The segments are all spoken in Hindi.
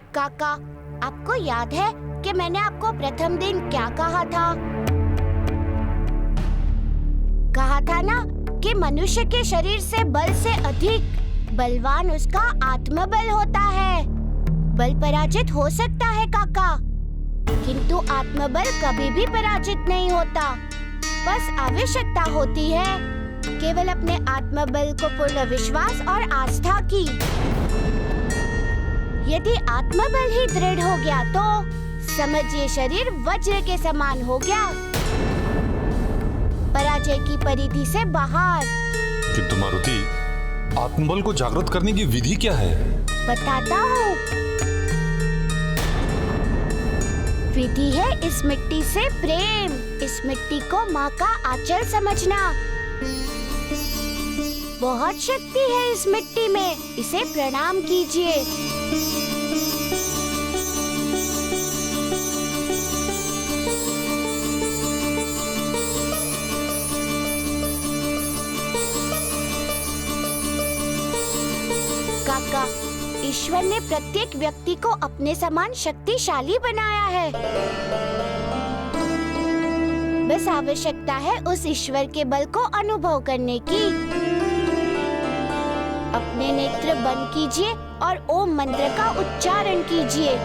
काका, आपको याद है कि मैंने आपको प्रथम दिन क्या कहा था? कहा था ना कि मनुष्य के शरीर से बल से अधिक बलवान उसका आत्मबल होता है। बल पराजित हो सकता है काका, किंतु आत्मबल कभी भी पराजित नहीं होता। बस आवश्यकता होती है केवल अपने आत्मबल को पूर्ण विश्वास और आस्था की। यदि आत्मबल ही दृढ़ हो गया तो समझिए शरीर वज्र के समान हो गया, पराजय की परिधि से बाहर। किंतु मारुति, आत्मबल को जागृत करने की विधि क्या है? बताता हूँ। विधि है इस मिट्टी से प्रेम। इस मिट्टी को माँ का आंचल समझना। बहुत शक्ति है इस मिट्टी में, इसे प्रणाम कीजिए। काका, ईश्वर ने प्रत्येक व्यक्ति को अपने समान शक्तिशाली बनाया है। बस आवश्यकता है उस ईश्वर के बल को अनुभव करने की। अपने नेत्र बंद कीजिए और ओम मंत्र का उच्चारण कीजिए।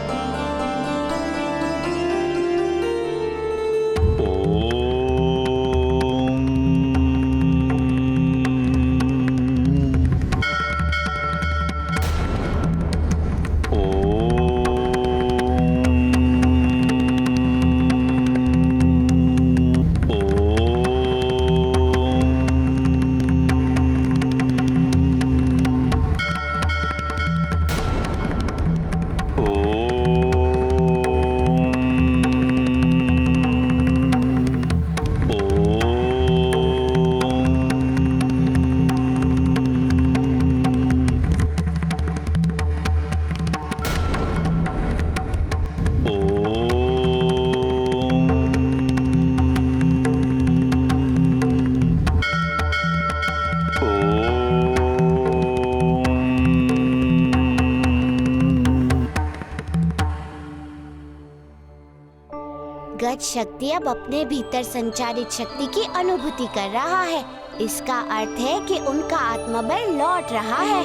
गज शक्ति अब अपने भीतर संचारित शक्ति की अनुभूति कर रहा है। इसका अर्थ है कि उनका आत्मबल लौट रहा है।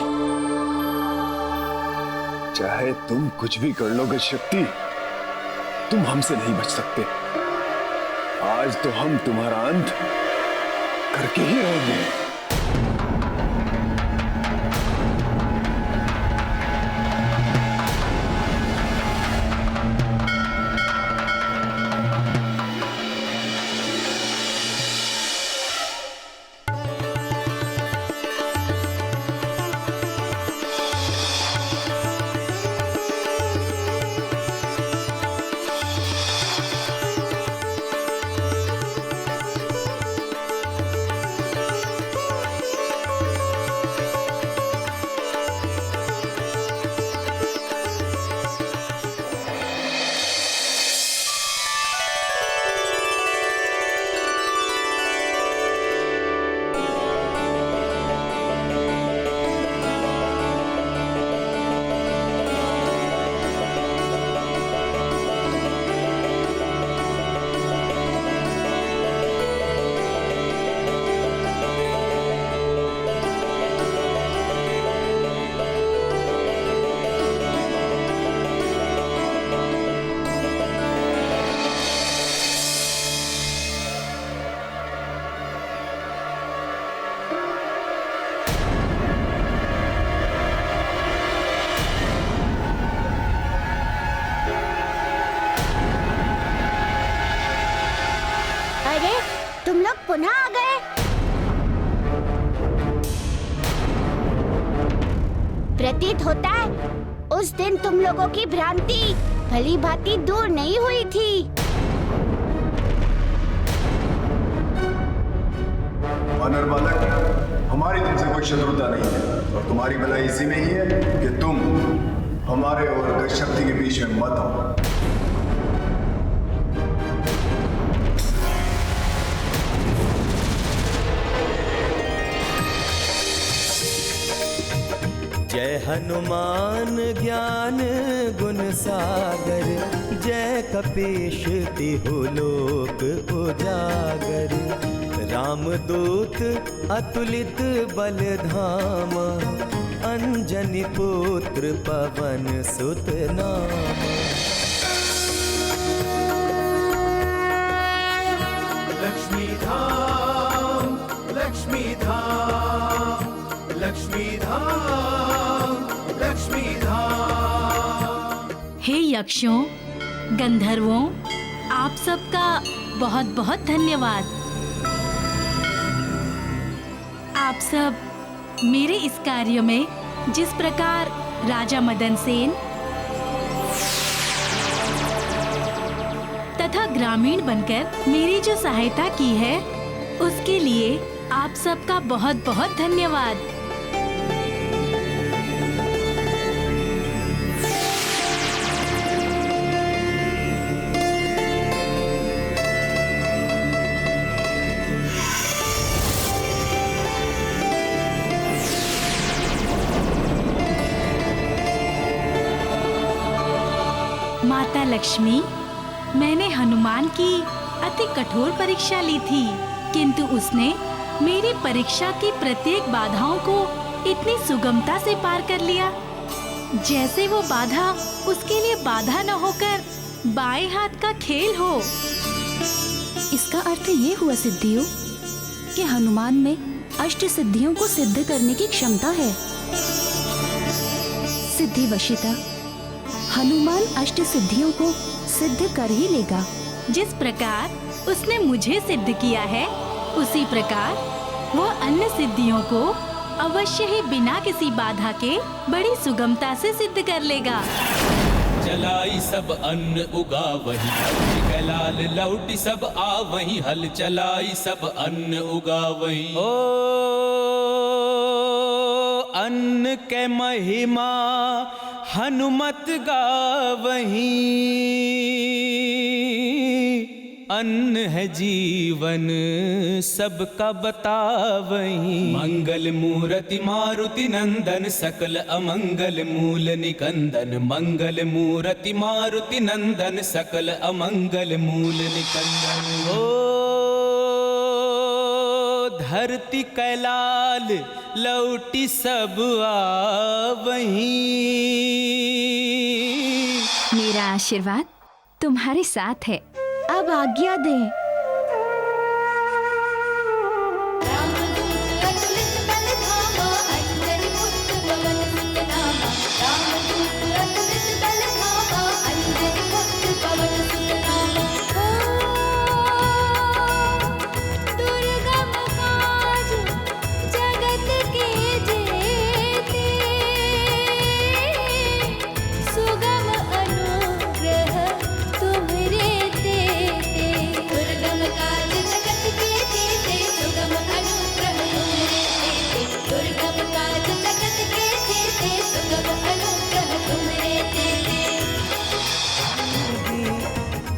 चाहे तुम कुछ भी कर लो गज शक्ति, तुम हमसे नहीं बच सकते। आज तो हम तुम्हारा अंत करके ही रहेंगे। तुम लोग पुनः आ गए। प्रतीत होता है उस दिन तुम लोगों की भ्रांति भली भांति दूर नहीं हुई थी। वानर बालक, हमारी तुमसे कोई शत्रुता नहीं है और तुम्हारी भलाई इसी में ही है कि तुम हमारे और गज शक्ति के बीच में मत आओ। जय हनुमान ज्ञान गुण सागर, जय कपीश तिहु लोक उजागर। रामदूत अतुलित बल धाम, अंजनी पुत्र पवन सुत नाम। लक्ष्मी धाम, लक्ष्मी धाम, लक्ष्मी धाम, लक्ष्मी धाम। हे यक्षों, गंधर्वों, आप सबका बहुत बहुत धन्यवाद। आप सब मेरे इस कार्य में जिस प्रकार राजा मदन सेन तथा ग्रामीण बनकर मेरी जो सहायता की है, उसके लिए आप सबका बहुत बहुत धन्यवाद। माता लक्ष्मी, मैंने हनुमान की अति कठोर परीक्षा ली थी, किंतु उसने मेरी परीक्षा की प्रत्येक बाधाओं को इतनी सुगमता से पार कर लिया, जैसे वो बाधा उसके लिए बाधा न होकर बाएं हाथ का खेल हो। इसका अर्थ ये हुआ सिद्धियों कि हनुमान में अष्ट सिद्धियों को सिद्ध करने की क्षमता है। सिद्धि वशिता, हनुमान अष्ट सिद्धियों को सिद्ध कर ही लेगा। जिस प्रकार उसने मुझे सिद्ध किया है, उसी प्रकार वो अन्य सिद्धियों को अवश्य ही बिना किसी बाधा के बड़ी सुगमता से सिद्ध कर लेगा। चलाई सब अन्न उगा वही हल, लाल लौटी सब आ वही हल। चलाई सब अन्न उगा वही। ओ अन्न के महिमा हनुमत गावहीं, अन्न है जीवन सबका बतावहीं। मंगल मूर्ति मारुति नंदन सकल अमंगल मूल निकंदन। मंगल मूर्ति मारुति नंदन सकल अमंगल मूल निकंदन। ओ धरती कैलाल लौटी सब आवहीं। मेरा आशीर्वाद तुम्हारे साथ है। अब आज्ञा दें।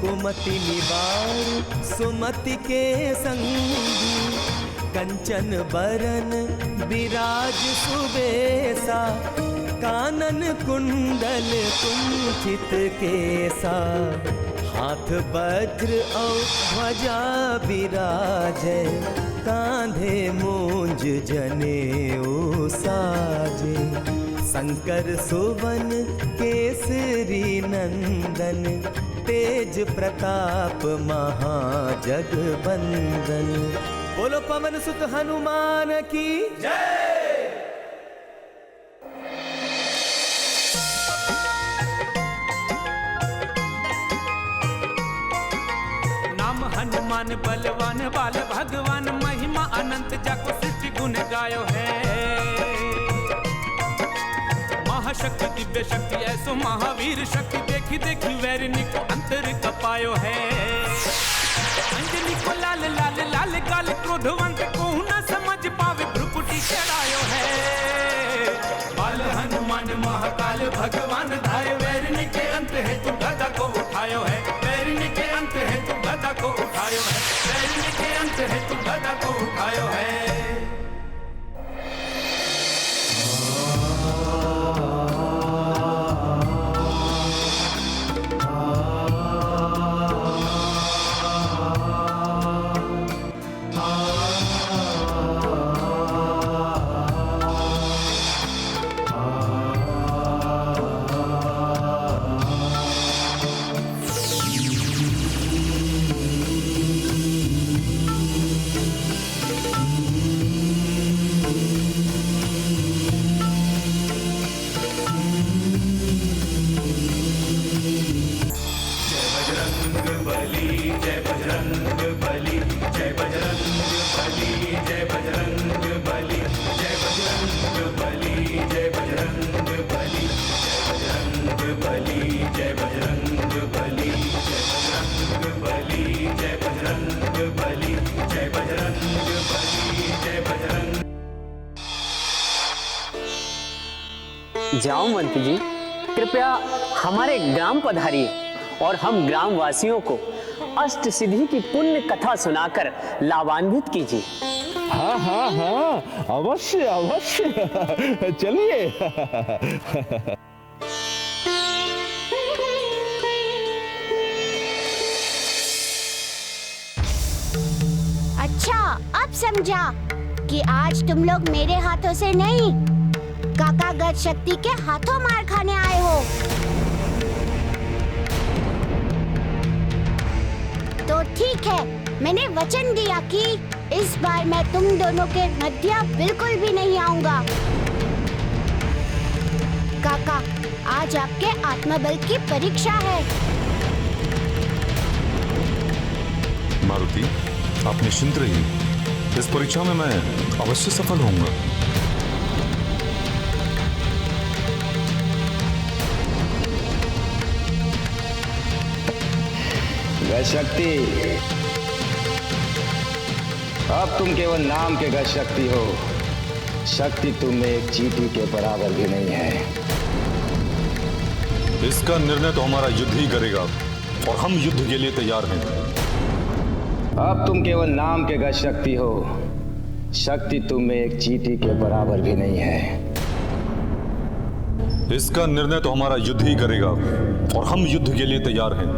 कुमति निवार सुमति के संगी, कंचन बरन विराज सुबेसा। कानन कुंडल कुंचित केसा, हाथ वज्र और ध्वजा विराजे। कांधे मूंज जनेऊ साजे, शंकर सुवन केसरी नंदन। तेज प्रताप महाजगबंदन। बोलो पवन सुत हनुमान की जय। नाम हनुमान बलवान बाल भगवान। महिमा अनंत जाको सृष्टि गुण गायो है। महाशक्ति दिव्य शक्ति ऐसो महावीर शक्ति। देखी देखी वैरिणी को अंतर कपायो है। अंजनी को लाल लाल लाल गाल क्रोधवंत को न समझ पावे भ्रुकुटी चढ़ायो है। बाल हनुमान महाकाल भगवान धाय। वैरिणी के अंत है तू गदा को उठायो है। वैरिणी के अंत है तू गदा को उठायो है। वैरिणी के अंत है तू गदा को उठायो है। जय बजरंग बली, जय बजरंग बली, जय बजरंग बली, जय बजरंग बली, जय बजरंग। जाओ मंत्री जी, कृपया हमारे ग्राम पधारिए और हम ग्राम वासियों को अष्ट सिद्धि की पुण्य कथा सुनाकर लाभान्वित कीजिए। हाँ हाँ हाँ, अवश्य अवश्य, चलिए। अच्छा, अब समझा कि आज तुम लोग मेरे हाथों से नहीं, काका गज शक्ति के हाथों मार खाने आए हो। तो ठीक है, मैंने वचन दिया कि इस बार मैं तुम दोनों के मध्य बिल्कुल भी नहीं आऊंगा। काका, आज आपके आत्मबल की परीक्षा है। मारुति, आप निश्चिंत रहिए, इस परीक्षा में मैं अवश्य सफल होऊंगा। गज शक्ति, अब तुम केवल नाम के गज शक्ति हो, शक्ति तुम में एक चींटी के बराबर भी नहीं है। इसका निर्णय तो हमारा युद्ध ही करेगा और हम युद्ध के लिए तैयार हैं। अब तुम केवल नाम के गज शक्ति हो, शक्ति तुम में एक चींटी के बराबर भी नहीं है। इसका निर्णय तो हमारा युद्ध ही करेगा और हम युद्ध के लिए तैयार हैं।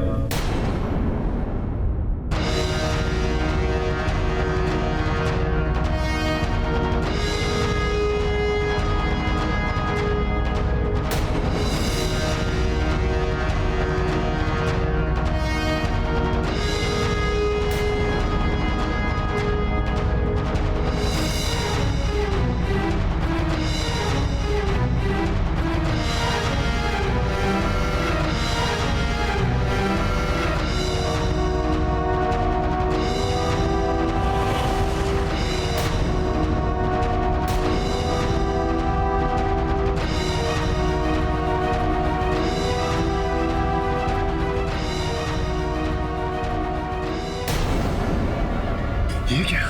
ये क्या?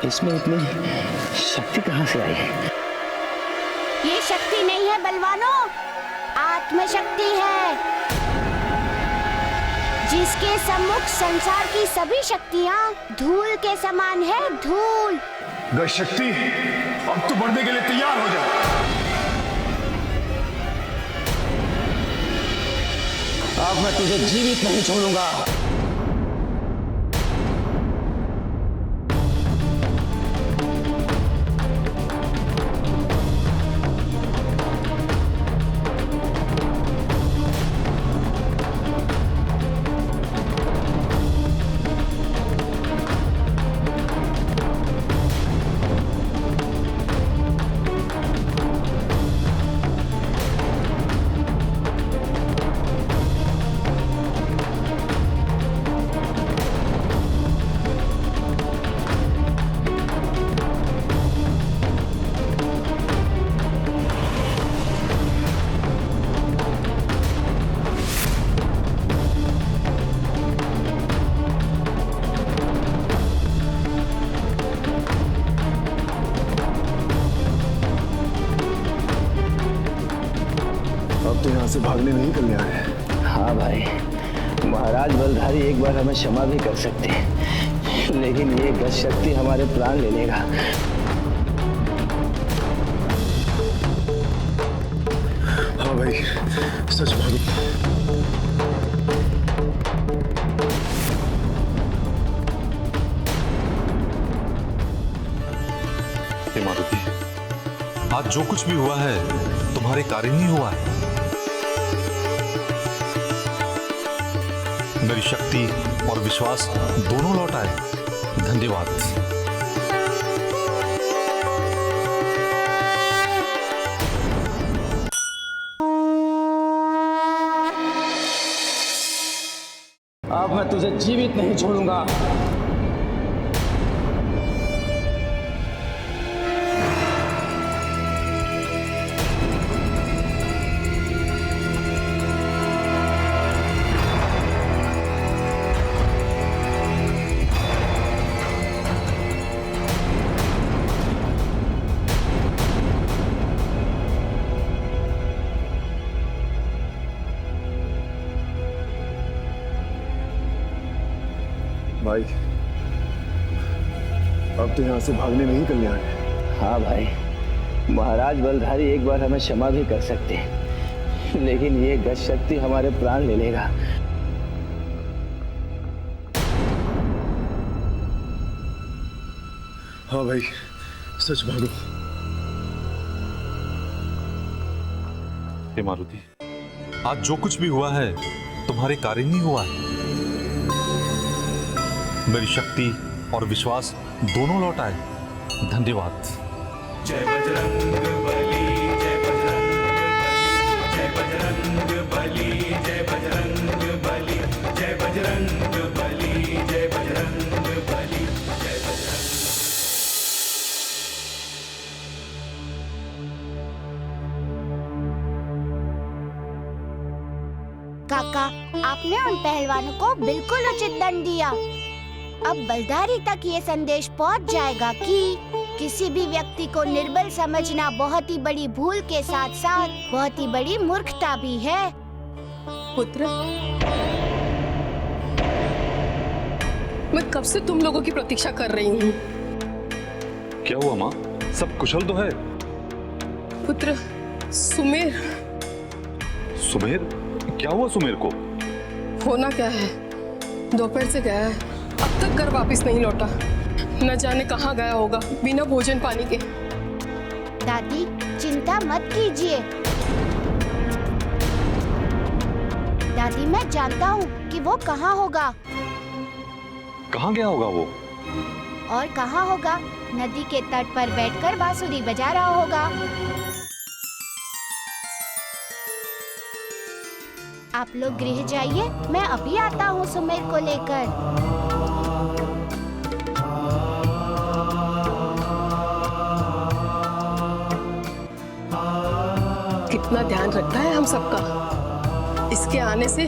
इसमें इतनी शक्ति कहां से आई? ये शक्ति नहीं है बलवानों, आत्मशक्ति है, जिसके सम्मुख संसार की सभी शक्तियां धूल के समान है, धूल। गज शक्ति, अब तो बढ़ने के लिए तैयार हो जा। अब मैं तुझे जीवित नहीं छोड़ूंगा। अब तो यहाँ से भागने नहीं करने आए। हाँ भाई, महाराज बलधारी एक बार हमें क्षमा भी कर सकते हैं, लेकिन ये गज शक्ति हमारे प्राण ले लेगा। हाँ भाई, सच भागो। मारुति, आज जो कुछ भी हुआ है तुम्हारे कारण ही हुआ है। मेरी शक्ति और विश्वास दोनों लौट आए। धन्यवाद। अब मैं तुझे जीवित नहीं छोड़ूंगा। भाई अब तो यहाँ से भागने में ही कल्याण है। हाँ भाई, महाराज बलधारी एक बार हमें क्षमा भी कर सकते हैं, लेकिन ये गज शक्ति हमारे प्राण ले लेगा। हाँ भाई, सच भागो। हे मारुति, आज जो कुछ भी हुआ है तुम्हारे कारण ही हुआ है। मेरी शक्ति और विश्वास दोनों लौट आए। धन्यवाद। जय बजरंग बली, जय बजरंग बली, जय बजरंग बली, जय बजरंग बली, जय बजरंग बली, जय बजरंग। काका, आपने उन पहलवानों को बिल्कुल उचित दंड दिया। अब बलधारी तक ये संदेश पहुंच जाएगा कि किसी भी व्यक्ति को निर्बल समझना बहुत ही बड़ी भूल के साथ साथ बहुत ही बड़ी मूर्खता भी है। पुत्र, मैं कब से तुम लोगों की प्रतीक्षा कर रही हूँ। क्या हुआ माँ? सब कुशल तो है? पुत्र, सुमेर। सुमेर? क्या हुआ सुमेर को? होना क्या है, दोपहर से गया है, अब तक घर वापस नहीं लौटा। न जाने कहाँ गया होगा बिना भोजन पानी के। दादी, चिंता मत कीजिए। दादी, मैं जानता हूँ कि वो कहाँ होगा। कहाँ गया होगा वो? और कहाँ होगा? नदी के तट पर बैठकर बांसुरी बजा रहा होगा। आप लोग गृह जाइए, मैं अभी आता हूँ सुमेर को लेकर। कितना ध्यान रखता है हम सबका। इसके आने से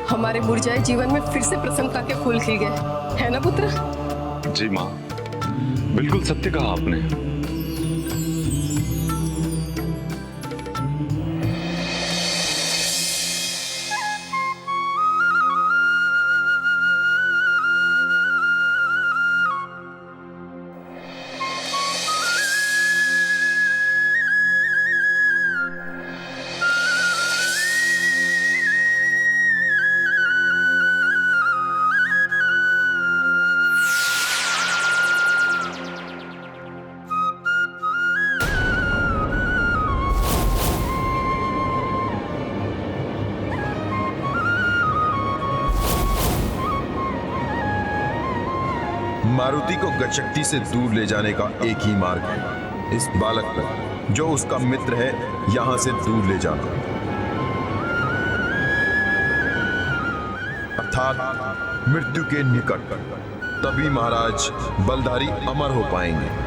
हमारे मुरझाए जीवन में फिर से प्रसन्नता के फूल खिल गए, है ना पुत्र? जी माँ, बिल्कुल सत्य कहा आपने। मारुति को गजशक्ति से दूर ले जाने का एक ही मार्ग है, इस बालक को जो उसका मित्र है यहां से दूर ले जाना, अर्थात मृत्यु के निकट। तभी महाराज बलधारी अमर हो पाएंगे।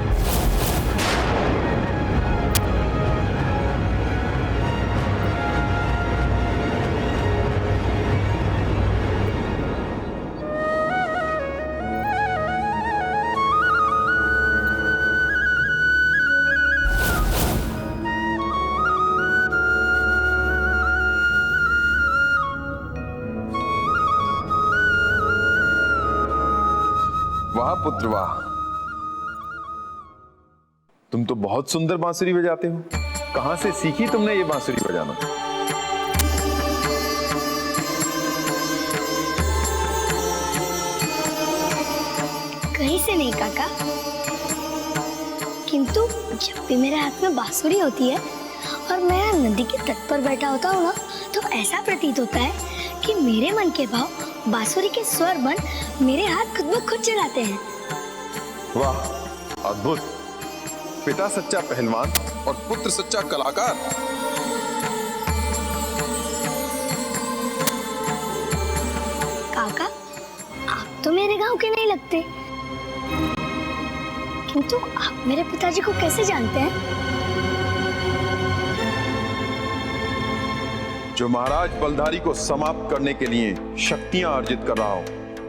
वाह पुत्र वाह, तुम तो बहुत सुंदर बांसुरी बजाते हो। कहां से सीखी तुमने ये बांसुरी बजाना? कहीं से नहीं काका, किंतु जब भी मेरे हाथ में बांसुरी होती है और मैं यहाँ नदी के तट पर बैठा होता हूँ ना, तो ऐसा प्रतीत होता है कि मेरे मन के भाव बांसुरी के स्वर बन मेरे हाथ खुद ब खुद चलाते हैं। वाह, अद्भुत। पिता सच्चा पहलवान और पुत्र सच्चा कलाकार। काका, आप तो मेरे गांव के नहीं लगते, किंतु आप मेरे पिताजी को कैसे जानते हैं? जो महाराज बलधारी को समाप्त करने के लिए शक्तियां अर्जित कर रहा हूं,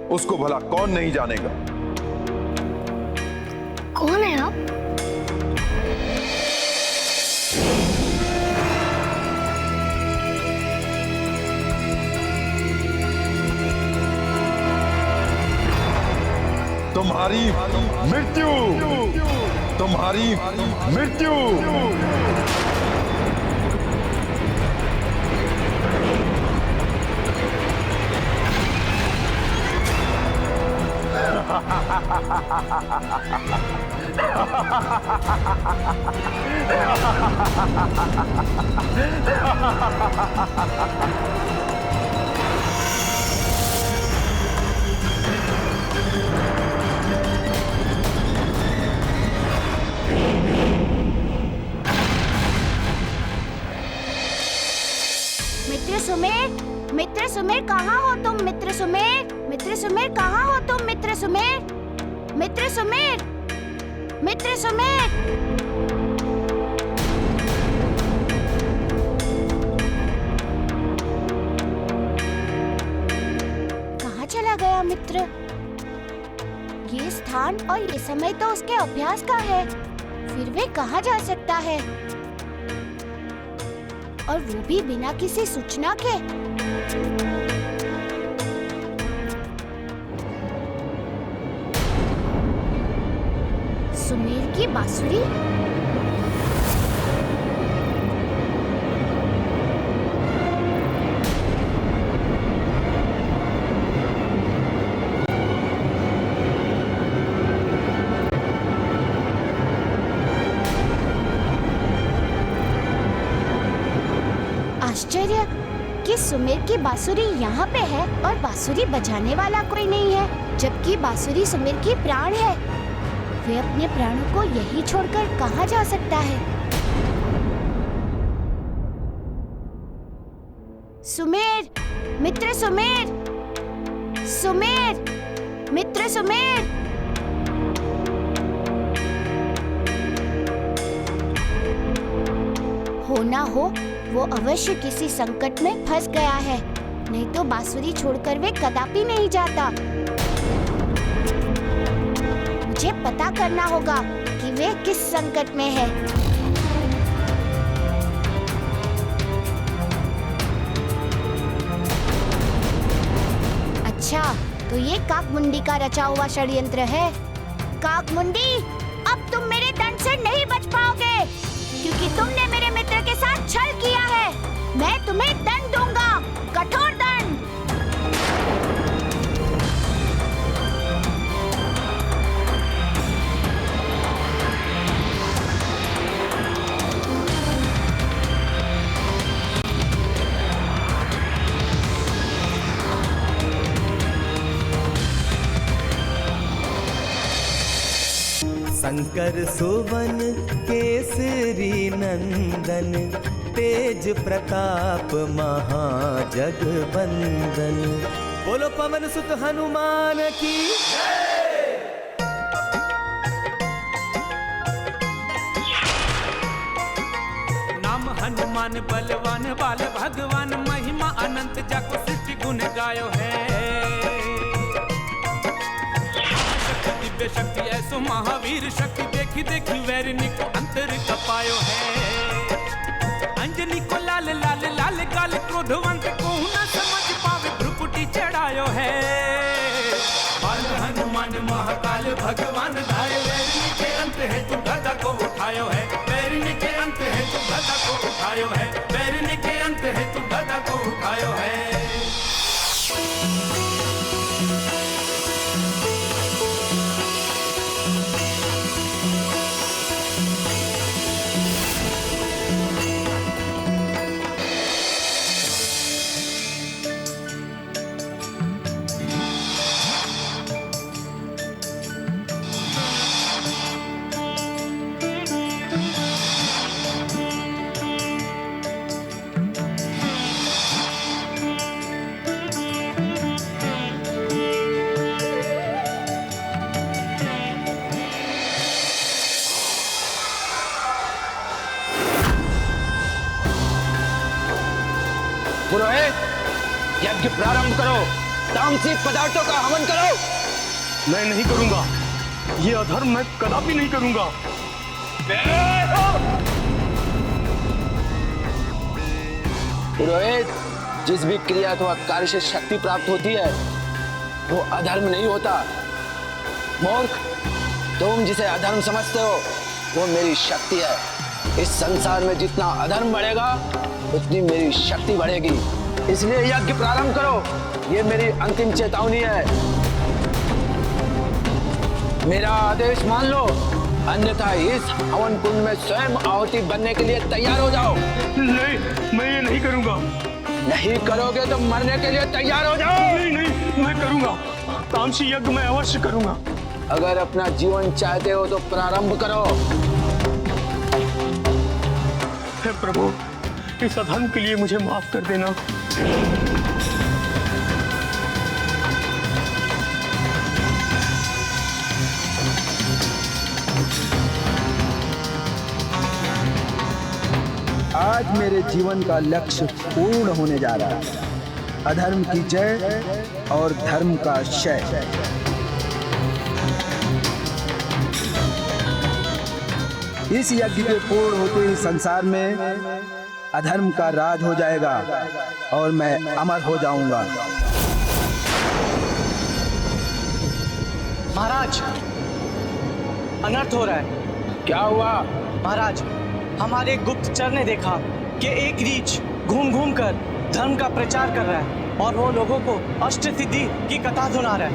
उसको भला कौन नहीं जानेगा। कौन है आप? तुम्हारी मृत्यु, तुम्हारी मृत्यु। मित्र सुमेर कहाँ हो तुम? मित्र सुमेर कहाँ हो तुम? मित्र सुमेर कहाँ चला गया मित्र? ये स्थान और ये समय तो उसके अभ्यास का है, फिर वे कहाँ जा सकता है? और वो भी बिना किसी सूचना के। सुमेर की बांसुरी? आश्चर्य कि सुमेर की बांसुरी यहाँ पे है और बांसुरी बजाने वाला कोई नहीं है, जबकि बांसुरी सुमेर की प्राण है। वे अपने प्राणों को यही छोड़कर कहाँ जा सकता है? सुमेर, मित्र सुमेर, मित्र सुमेर। हो ना हो वो अवश्य किसी संकट में फंस गया है, नहीं तो बांसुरी छोड़कर वे कदापि नहीं जाता। मुझे पता करना होगा कि वे किस संकट में है। अच्छा, तो ये काकमुंडी का रचा हुआ षड्यंत्र है। काकमुंडी, अब तुम मेरे दंड से नहीं बच पाओगे, क्योंकि तुमने मेरे मित्र के साथ छल किया है। मैं तुम्हें दंड दूंगा, कठोर दंड। शंकर सुवन केसरी नंदन, तेज प्रताप महाजगबंदन। बोलो पवन सुत हनुमान की नाम हनुमान बलवान बाल भगवान, महिमा अनंत जाको सृष्टि गुण गायो है। दिव्य शक्ति ऐसो महावीर शक्ति, देखी देखी वैरिणी को अंतर कपायो है। अंजनी को लाल लाल लाल गाल, क्रोधवंत को न समझ पावे भ्रुकुटी चढ़ायो है। बाल हनुमान महाकाल भगवान धारे, वैरिणी के अंत है तू गदा को उठायो है। वैरिणी के अंत है तू गदा को उठायो है। वैरिणी के अंत है तू गदा को उठायो है। पुरोहित, यज्ञ प्रारंभ करो, तामसिक पदार्थों का हवन करो। मैं नहीं करूंगा, ये अधर्म मैं कदापि नहीं करूंगा। पुरोहित, जिस भी क्रिया अथवा कार्य से शक्ति प्राप्त होती है वो अधर्म नहीं होता, मूर्ख, तुम जिसे अधर्म समझते हो वो मेरी शक्ति है। इस संसार में जितना अधर्म बढ़ेगा उतनी मेरी शक्ति बढ़ेगी। इसलिए यज्ञ प्रारंभ करो, ये मेरी अंतिम चेतावनी है। मेरा आदेश मान लो, अन्यथा इस हवन कुंड में स्वयं आहुति बनने के लिए तैयार हो जाओ। नहीं, मैं ये नहीं करूंगा। नहीं करोगे तो मरने के लिए तैयार हो जाओ। नहीं नहीं, मैं करूंगा, तामसी यज्ञ मैं अवश्य करूंगा। अगर अपना जीवन चाहते हो तो प्रारंभ करो। हे प्रभु, इस अधर्म के लिए मुझे माफ कर देना। आज मेरे जीवन का लक्ष्य पूर्ण होने जा रहा है। अधर्म की जय और धर्म का क्षय। इस यज्ञ के पूर्ण होते ही संसार में अधर्म का राज हो जाएगा और मैं अमर हो जाऊंगा। महाराज, अनर्थ हो रहा है। क्या हुआ? महाराज, हमारे गुप्तचर ने देखा कि एक रीछ घूम घूम कर धर्म का प्रचार कर रहा है और वो लोगों को अष्ट सिद्धि की कथा सुना रहा है।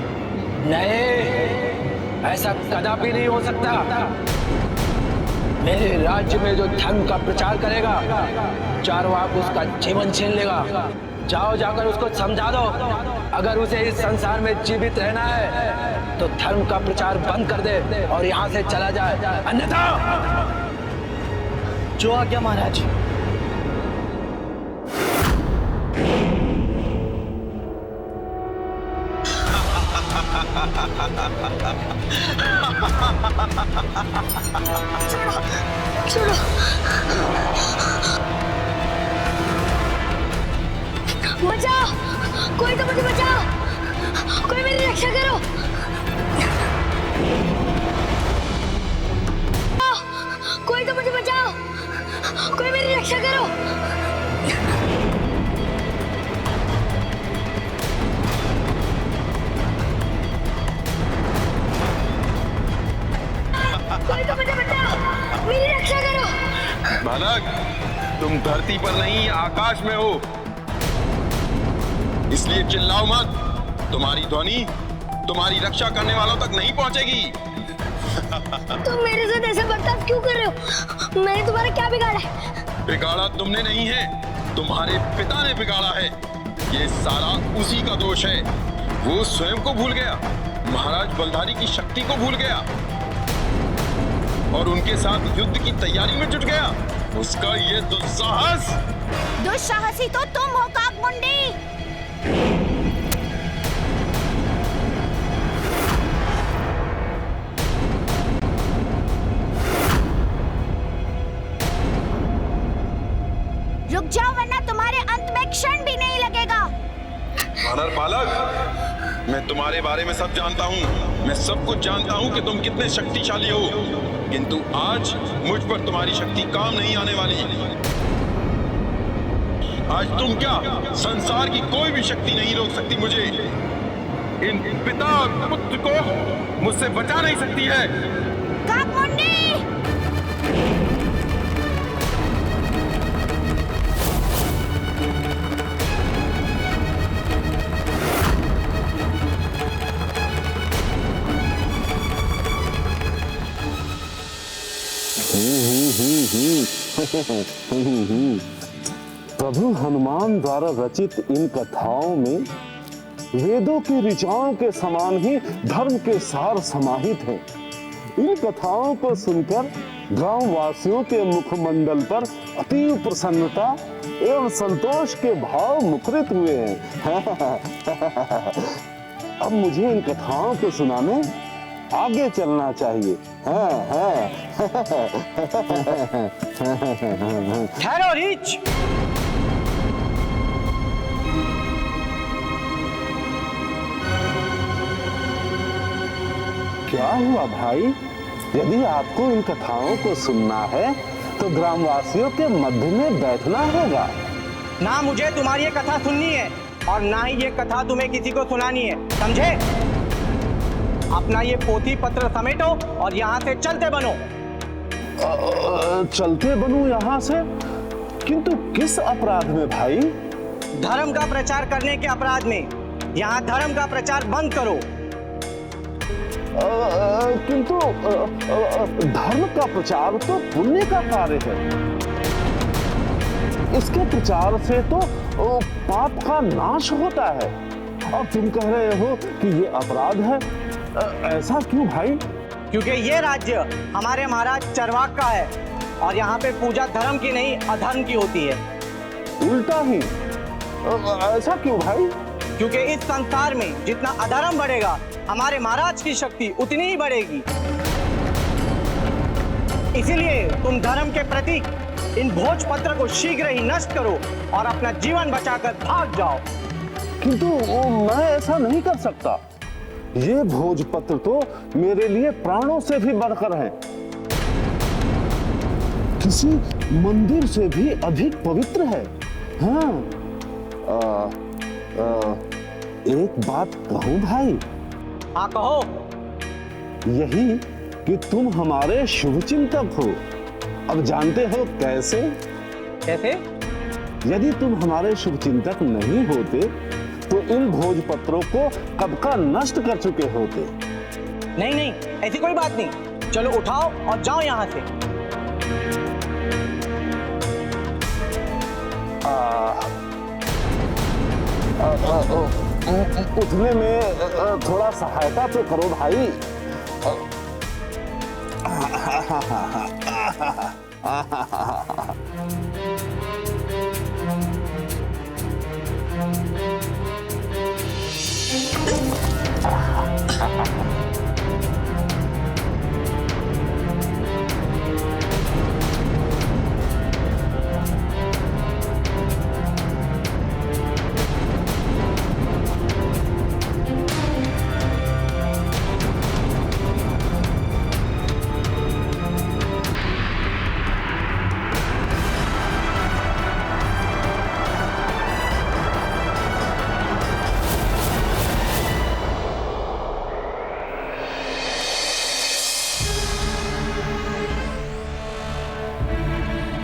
नहीं, ऐसा कदापि नहीं हो सकता। मेरे राज्य में जो धर्म का प्रचार करेगा, चारवाक उसका जीवन छीन लेगा। जाओ, जाकर उसको समझा दो, अगर उसे इस संसार में जीवित रहना है तो धर्म का प्रचार बंद कर दे और यहाँ से चला जाए, अन्यथा। जो आज्ञा महाराज। छोड़ो, बचाओ, कोई तो मुझे बचाओ, कोई मेरी रक्षा करो। कोई तो मुझे बचाओ, कोई मेरी रक्षा करो। कोई तो मुझे बचाओ, मेरी रक्षा करो। बालक, तुम धरती पर नहीं आकाश में हो, इसलिए चिल्लाओ मत। तुम्हारी ध्वनि तुम्हारी रक्षा करने वालों तक नहीं पहुंचेगी। तुम मेरे साथ ऐसा बर्ताव क्यों कर रहे हो? मैंने तुम्हारा क्या बिगाड़ा है? बिगाड़ा तुमने नहीं है, तुम्हारे पिता ने बिगाड़ा है। ये सारा उसी का दोष है। वो स्वयं को भूल गया, महाराज बलधारी की शक्ति को भूल गया और उनके साथ युद्ध की तैयारी में जुट गया। उसका ये दुस्साहस। दुस्साहसी तो तुम हो, काकमुंडी। रुक जाओ, वरना तुम्हारे अंत में क्षण भी नहीं लगेगा। वानर बालक, मैं तुम्हारे बारे में सब जानता हूँ। मैं सब कुछ जानता हूँ कि तुम कितने शक्तिशाली हो, किंतु आज मुझ पर तुम्हारी शक्ति काम नहीं आने वाली। आज तुम क्या, संसार की कोई भी शक्ति नहीं रोक सकती मुझे। इन पिता और पुत्र को मुझसे बचा नहीं सकती है। काकमुंडी! प्रभु हनुमान द्वारा रचित इन कथाओं में वेदों की ऋचाओं के समान ही धर्म के सार समाहित हैं। इन कथाओं को सुनकर गांव वासियों के मुखमंडल पर अतीव प्रसन्नता एवं संतोष के भाव मुखरित हुए हैं। अब मुझे इन कथाओं को सुनाने आगे चलना चाहिए। ठहरो रीछ। क्या हुआ भाई? यदि आपको इन कथाओं को सुनना है तो ग्रामवासियों के मध्य में बैठना होगा। ना मुझे तुम्हारी ये कथा सुननी है और ना ही ये कथा तुम्हें किसी को सुनानी है, समझे? अपना ये पोथी पत्र समेटो और यहाँ से चलते बनो। चलते बनूं यहाँ से? किंतु किस अपराध में भाई? धर्म का प्रचार करने के अपराध में। यहाँ धर्म का प्रचार बंद करो। किंतु धर्म का प्रचार तो पुण्य का कार्य है। इसके प्रचार से तो पाप का नाश होता है, और तुम कह रहे हो कि ये अपराध है। ऐसा क्यों भाई? क्योंकि ये राज्य हमारे महाराज चरवाक का है और यहाँ पे पूजा धर्म की नहीं अधर्म की होती है। उल्टा ही। ऐसा क्यों भाई? क्योंकि इस संसार में जितना अधर्म बढ़ेगा हमारे महाराज की शक्ति उतनी ही बढ़ेगी। इसीलिए तुम धर्म के प्रतीक इन भोजपत्र को शीघ्र ही नष्ट करो और अपना जीवन बचाकर भाग जाओ। किंतु मैं ऐसा नहीं कर सकता। ये भोजपत्र तो मेरे लिए प्राणों से भी बढ़कर है, किसी मंदिर से भी अधिक पवित्र है। हाँ, एक बात कहूं भाई? हाँ कहो। यही कि तुम हमारे शुभचिंतक हो। अब जानते हो कैसे? कैसे? यदि तुम हमारे शुभचिंतक नहीं होते तो इन भोजपत्रों को कब का नष्ट कर चुके होते। नहीं नहीं, ऐसी कोई बात नहीं। चलो उठाओ और जाओ यहाँ से। उठने में थोड़ा सहायता तो करो भाई।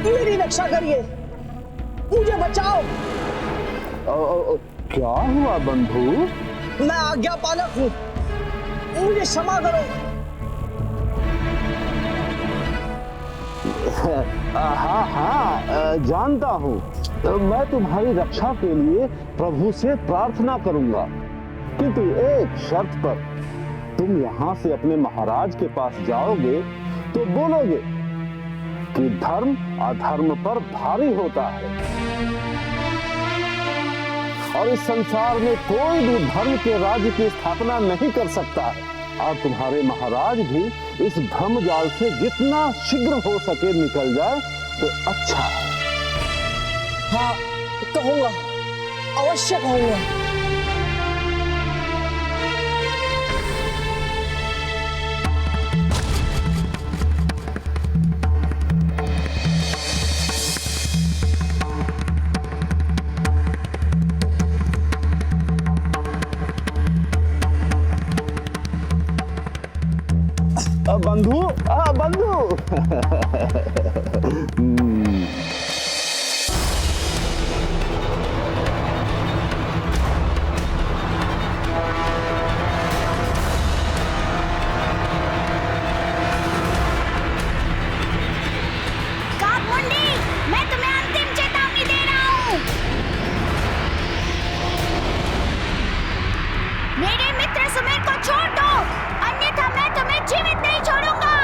मेरी रक्षा करिए, मुझे बचाओ। क्या हुआ बंधु? मैं आज्ञा पालक हूँ, मुझे क्षमा करो। हाँ हाँ, जानता हूँ। मैं तुम्हारी रक्षा के लिए प्रभु से प्रार्थना करूंगा, किंतु एक शर्त पर। तुम यहाँ से अपने महाराज के पास जाओगे तो बोलोगे कि धर्म अधर्म पर भारी होता है और इस संसार में कोई भी धर्म के राज्य की स्थापना नहीं कर सकता है, और तुम्हारे महाराज भी इस भ्रम जाल से जितना शीघ्र हो सके निकल जाए तो अच्छा है। हाँ कहूंगा, अवश्य कहूंगा। बंधु, बंधु। काकमुंडी, मैं तुम्हें अंतिम चेतावनी दे रहा हूँ। मेरे मित्र सुमेर को छोड़ दो, अन्यथा मैं तुम्हें जीवित नहीं छोड़ूंगा।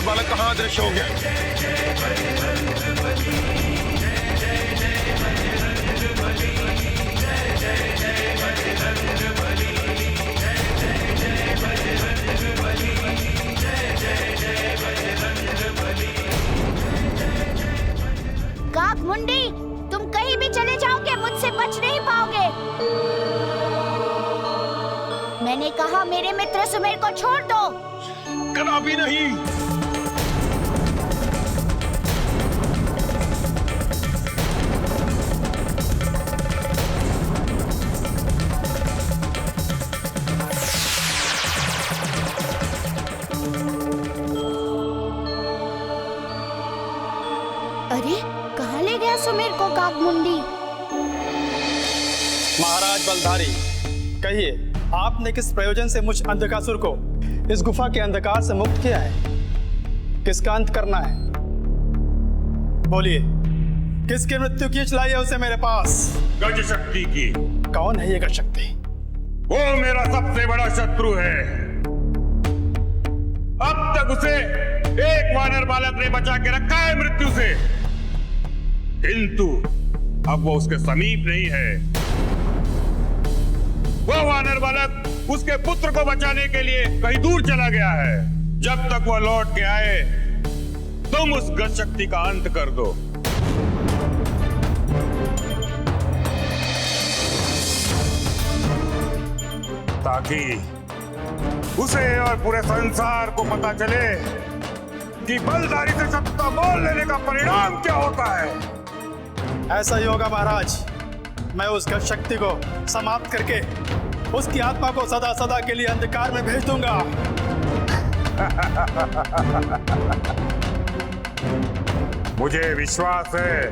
वानर बालक कहाँ अदृश्य हो गया? काक मुंडी, तुम कहीं भी चले जाओगे मुझसे बच नहीं पाओगे। मैंने कहा मेरे मित्र सुमेर को छोड़ दो। कदापि नहीं। अरे कहाँ ले गया सुमेर को काक मुंडी? महाराज बलधारी, कहिए आपने किस प्रयोजन से मुझ अंधकासुर को इस गुफा के अंधकार से मुक्त किया है? किसका अंत करना है? बोलिए, किसकी मृत्यु की चलाई है उसे मेरे पास? गज शक्ति की। कौन है ये गज शक्ति? वो मेरा सबसे बड़ा शत्रु है। अब तक उसे एक वानर बालक ने बचा के रखा है मृत्यु से, किंतु अब वो उसके समीप नहीं है। वो वानर बालक उसके पुत्र को बचाने के लिए कहीं दूर चला गया है। जब तक वो लौट के आए, तुम उस गज शक्ति का अंत कर दो। ताकि उसे और पूरे संसार को पता चले कि बलधारी से सत्ता मोल लेने का परिणाम क्या होता है। ऐसा ही होगा महाराज। मैं उस गज शक्ति को समाप्त करके उसकी आत्मा को सदा सदा के लिए अंधकार में भेज दूंगा। मुझे विश्वास है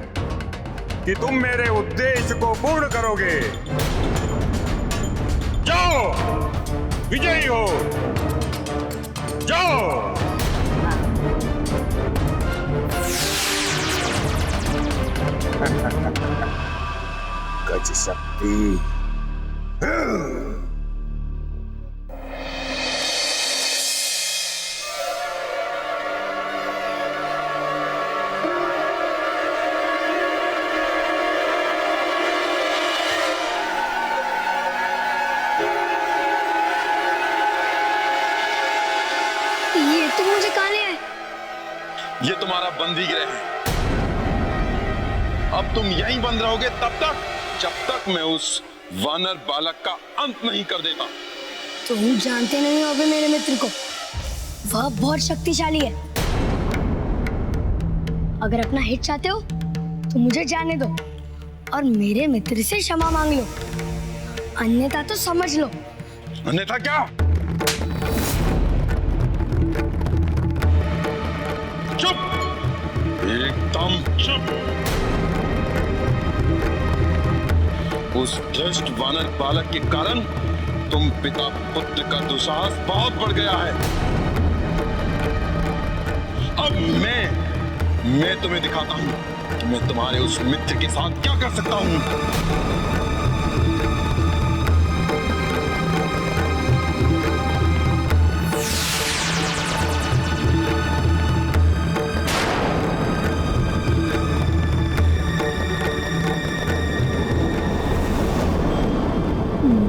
कि तुम मेरे उद्देश्य को पूर्ण करोगे। जाओ, विजयी हो, जाओ। गज शक्ति। ये तुम मुझे कहाँ ले आए? ये तुम्हारा बंदी गृह है। अब तुम यहीं बंद रहोगे तब तक जब तक मैं उस वानर बालक का अंत नहीं कर देता। तुम जानते नहीं हो अभी मेरे मित्र को। वह बहुत शक्तिशाली है। अगर अपना हित चाहते हो तो मुझे जाने दो और मेरे मित्र से क्षमा मांग लो, अन्यथा तो समझ लो। अन्यथा क्या? चुप, एकदम चुप। उस भ्रष्ट वानर बालक के कारण तुम पिता पुत्र का दुस्साहस बहुत बढ़ गया है। अब मैं तुम्हें दिखाता हूं कि मैं तुम्हारे उस मित्र के साथ क्या कर सकता हूं।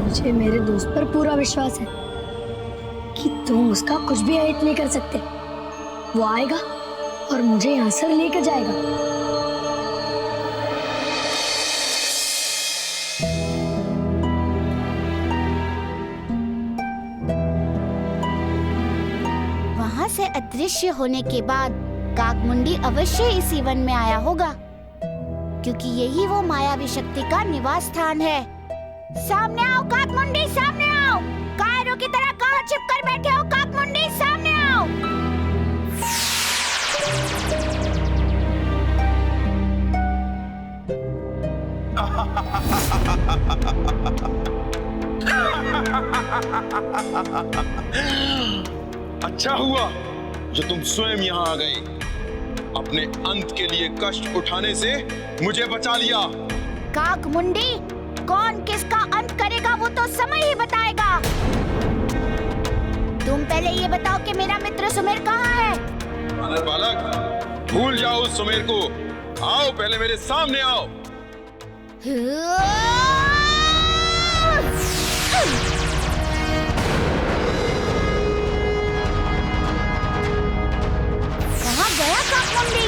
मुझे मेरे दोस्त पर पूरा विश्वास है कि तुम उसका कुछ भी अहित नहीं कर सकते। वो आएगा और मुझे यहाँ से लेकर जाएगा। वहाँ से अदृश्य होने के बाद काकमुंडी अवश्य इसी वन में आया होगा, क्योंकि यही वो मायावी शक्ति का निवास स्थान है। सामने आओ काकमुंडी, सामने आओ। कायरों की तरह कहाँ छिप कर बैठे हो काकमुंडी, सामने आओ। अच्छा हुआ जो तुम स्वयं यहाँ आ गए। अपने अंत के लिए कष्ट उठाने से मुझे बचा लिया। काकमुंडी, कौन किसका अंत करेगा वो तो समय ही बताएगा। तुम पहले ये बताओ कि मेरा मित्र सुमेर कहाँ है? वानर बालक, भूल जाओ उस सुमेर को। आओ, पहले मेरे सामने आओ। कहाँ गया काकमुंडी?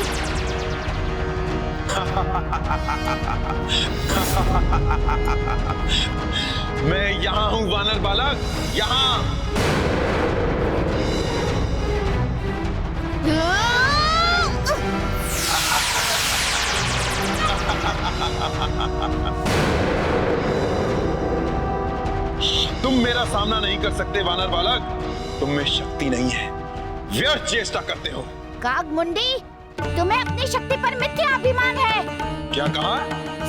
मैं यहाँ हूँ वानर बालक, यहाँ। तुम मेरा सामना नहीं कर सकते वानर बालक, तुम में शक्ति नहीं है, व्यर्थ चेष्टा करते हो। काकमुंडी, तुम्हें अपनी शक्ति पर मिथ्या अभिमान है। क्या कहा?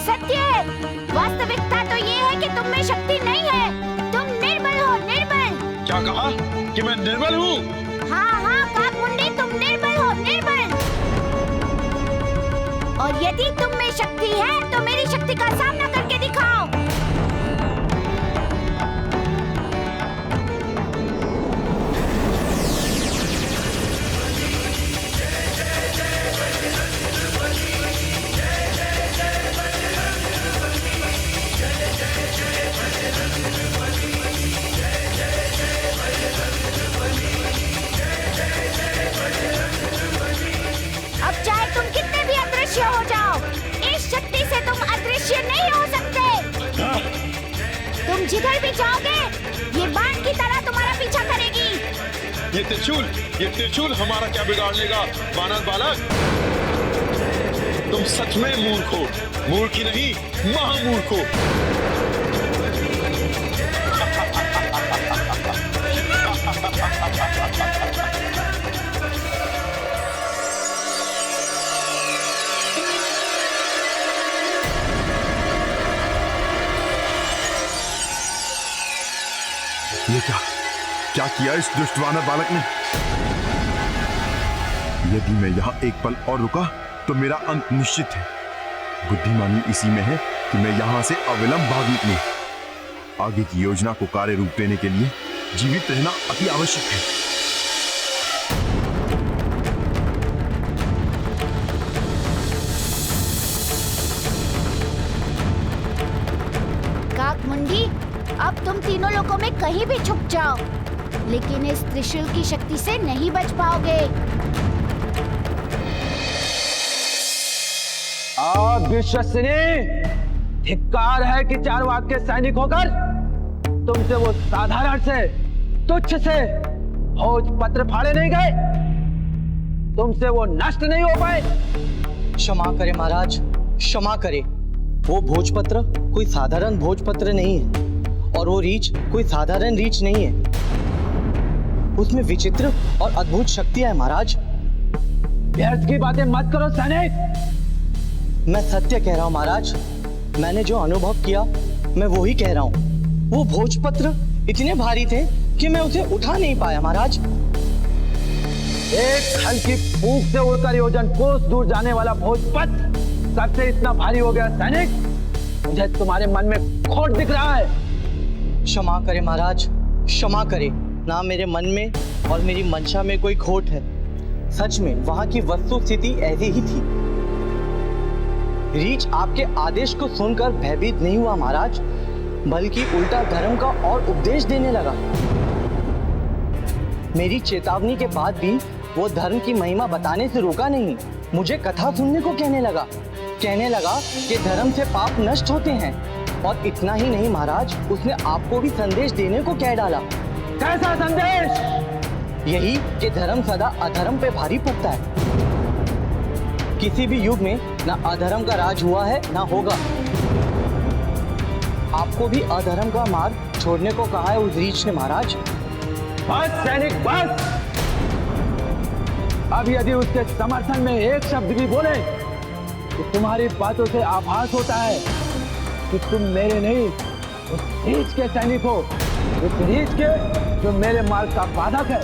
सत्य है। वास्तविकता तो ये है कि तुम में शक्ति नहीं है, तुम निर्बल हो, निर्बल। क्या कहा? कि मैं निर्बल हूँ? हाँ, काकमुंडी, तुम निर्बल हो, निर्बल। और यदि तुम में शक्ति है तो मेरी शक्ति का सामना करके दिखाओ। अब चाहे तुम कितने भी अदृश्य हो जाओ, इस शक्ति से तुम अदृश्य नहीं हो सकते। तुम जिधर भी जाओगे, ये बाण की तरह तुम्हारा पीछा करेगी। ये त्रिशूल हमारा क्या बिगाड़ लेगा वानर बालक? तुम सच में मूर्ख हो, मूर्ख ही नहीं, महामूर्ख हो। ये क्या किया इस दुष्ट वानर बालक ने? यदि मैं यहाँ एक पल और रुका तो मेरा अंत निश्चित है। बुद्धिमानी इसी में है कि मैं यहाँ से अविलंब भाग निकलूं। आगे की योजना को कार्य रूप देने के लिए जीवित रहना अति आवश्यक है। काकमुंडी, अब तुम तीनों लोगों में कहीं भी छुप जाओ, लेकिन इस त्रिशूल की शक्ति से नहीं बच पाओगे। विश्वसनीय, धिक्कार है कि चारवाक के सैनिक होकर तुमसे वो साधारण से, तुच्छ से भोजपत्र फाड़े नहीं गए, तुमसे वो नष्ट नहीं हो पाए। क्षमा करें महाराज, क्षमा करें। वो भोजपत्र कोई साधारण भोजपत्र नहीं है, और वो रीछ कोई साधारण रीछ नहीं है। उसमें विचित्र और अद्भुत शक्ति है महाराज। व्यर्थ की बातें मत करो सैनिक। मैं सत्य कह रहा हूँ महाराज, मैंने जो अनुभव किया मैं वो ही कह रहा हूँ। वो भोजपत्र इतने भारी थे कि मैं उसे उठा नहीं पाया महाराज। एक हल्की फूंक से उड़कर योजन कोस दूर जाने वाला भोजपत्र सबसे इतना भारी हो गया सैनिक? मुझे तुम्हारे मन में खोट दिख रहा है। क्षमा करें महाराज, क्षमा करें। ना मेरे मन में और मेरी मंशा में कोई खोट है। सच में वहां की वस्तु स्थिति ऐसी ही थी। रीछ आपके आदेश को सुनकर भयभीत नहीं हुआ महाराज, बल्कि उल्टा धर्म का और उपदेश देने लगा। मेरी चेतावनी के बाद भी वो धर्म की महिमा बताने से रुका नहीं, मुझे कथा सुनने को कहने लगा कि धर्म से पाप नष्ट होते हैं। और इतना ही नहीं महाराज, उसने आपको भी संदेश देने को कह डाला। कैसा संदेश? यही कि धर्म सदा अधर्म पे भारी पड़ता है। किसी भी युग में ना अधर्म का राज हुआ है ना होगा। आपको भी अधर्म का मार्ग छोड़ने को कहा है उस रीछ ने महाराज। बस सैनिक बस। अब यदि उसके समर्थन में एक शब्द भी बोले तो तुम्हारी बातों से आभास होता है कि तुम मेरे नहीं, उस रीछ के सैनिक हो, उस रीछ के जो मेरे मार्ग का बाधक है।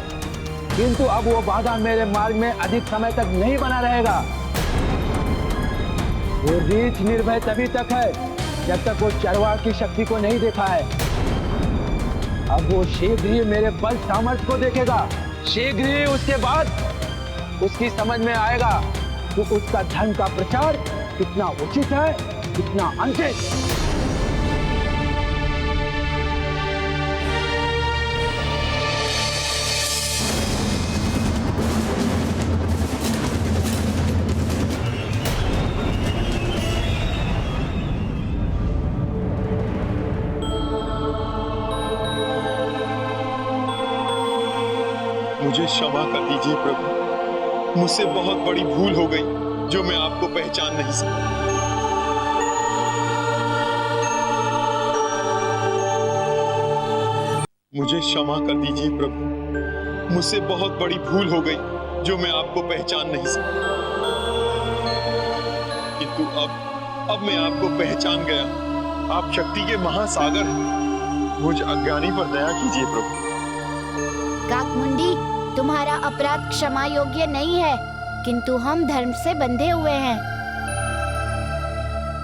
किंतु अब वो बाधा मेरे मार्ग में अधिक समय तक नहीं बना रहेगा। वो रीछ निर्भय तभी तक है जब तक वो चरवाक की शक्ति को नहीं देखा है। अब वो शीघ्र ही मेरे बल सामर्थ्य को देखेगा। शीघ्र ही उसके बाद उसकी समझ में आएगा कि उसका धर्म का प्रचार कितना उचित है, कितना अनुचित। मुझे क्षमा कर दीजिए प्रभु, मुझसे बहुत बड़ी भूल हो गई जो मैं आपको पहचान नहीं सका। मुझे क्षमा कर दीजिए प्रभु, मुझसे बहुत बड़ी भूल हो गई जो मैं आपको पहचान नहीं सका। किंतु अब मैं आपको पहचान गया। आप शक्ति के महासागर हैं। मुझ अज्ञानी पर दया कीजिए प्रभु। काकमुंडी, तुम्हारा अपराध क्षमा योग्य नहीं है, किंतु हम धर्म से बंधे हुए हैं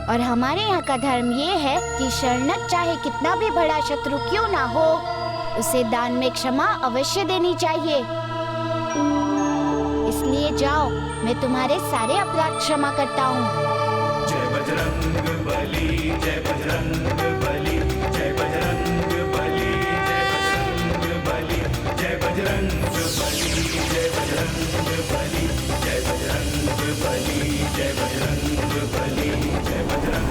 और हमारे यहाँ का धर्म ये है कि शरणक चाहे कितना भी बड़ा शत्रु क्यों ना हो, उसे दान में क्षमा अवश्य देनी चाहिए। इसलिए जाओ, मैं तुम्हारे सारे अपराध क्षमा करता हूँ। जय बजरंग बली, जय बजरंग बली, जय बजरंग बली, जय बजरंग बली, जय बजरंग बली, जय बजरंग बली, जय बजरंग बली, जय बजरंग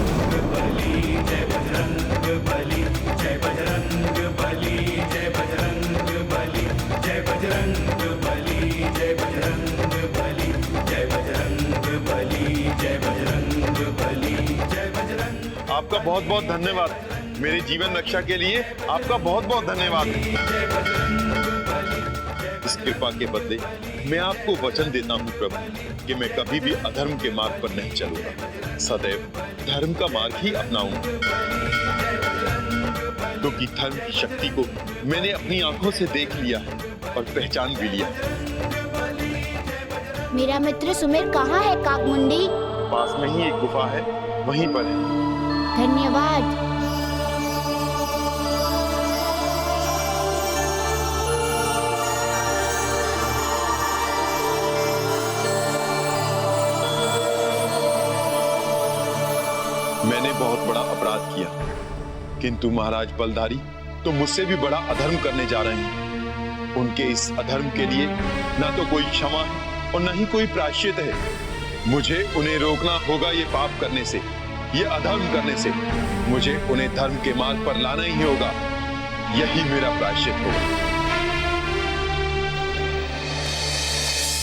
बली, जय बजरंग बली, जय बजरंग बली, जय बजरंग बली, जय बजरंग बली, जय बजरंग बली, जय बजरंग बली, जय बजरंग बली, जय बजरंग। आपका बहुत बहुत धन्यवाद। मेरे जीवन रक्षा के लिए आपका बहुत बहुत धन्यवाद। इस कृपा के बदले मैं आपको वचन देता हूँ प्रभु कि मैं कभी भी अधर्म के मार्ग पर नहीं चलूंगा, सदैव धर्म का मार्ग ही अपनाऊंगा। क्योंकि धर्म की शक्ति को मैंने अपनी आंखों से देख लिया और पहचान भी लिया। मेरा मित्र सुमेर कहाँ है काकमुंडी? पास में ही एक गुफा है, वहीं पर है। धन्यवाद। मैंने बहुत बड़ा अपराध किया, किंतु महाराज बलधारी तो मुझसे भी बड़ा अधर्म करने जा रहे हैं। उनके इस अधर्म के लिए ना तो कोई क्षमा है और न ही कोई प्रायश्चित है। मुझे उन्हें रोकना होगा ये पाप करने से, ये अधर्म करने से। मुझे उन्हें धर्म के मार्ग पर लाना ही होगा। यही मेरा प्रायश्चित होगा।